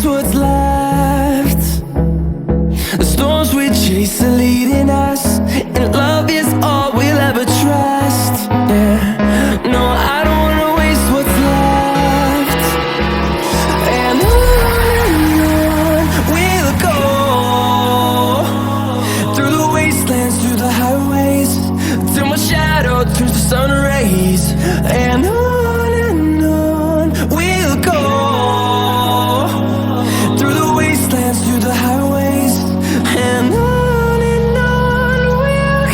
waste what's left. The storms we chase are leading us, and love is all we'll ever trust. Yeah, no, I don't wanna waste what's left. And on we'll go, through the wastelands, through the highways, till my shadow turns to sun rays. And on we'll go, through the wastelands, through the highways, and on we'll go.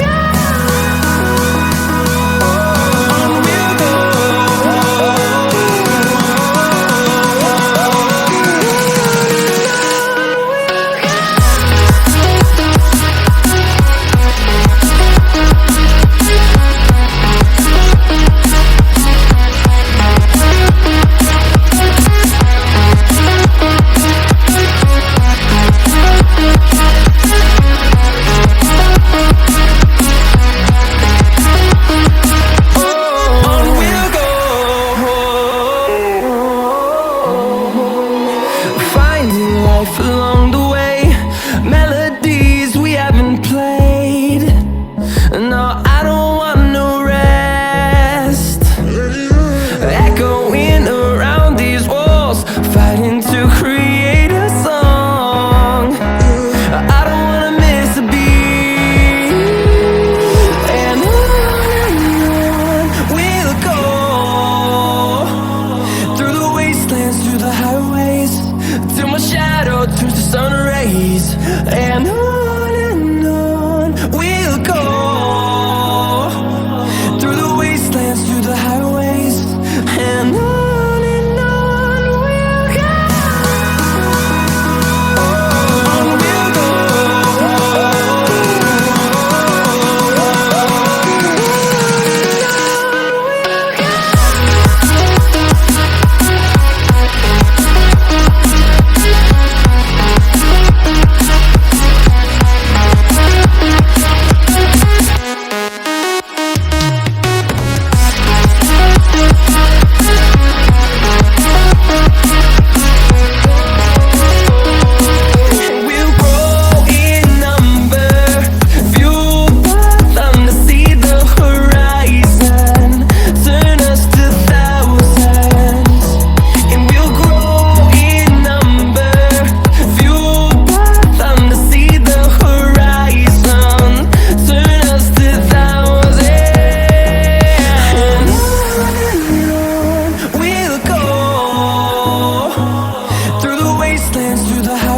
On we'll go. Finding life along the way, melodies we haven't played. No, I don't want no rest. Echoing around these walls, fighting to create a song. I don't wanna miss a beat. And on we'll go, through the wastelands, through the highways, till my shadow turns to sun rays. And on we'll go, through the wastelands, through the highways, and on we'll go. On we'll go. We'll grow in number, fueled by them to see the horizon, turn us to thousands. And we'll grow in number, fueled by them to see the horizon, turn us to thousands. And on we'll go, through the wastelands, through the highways,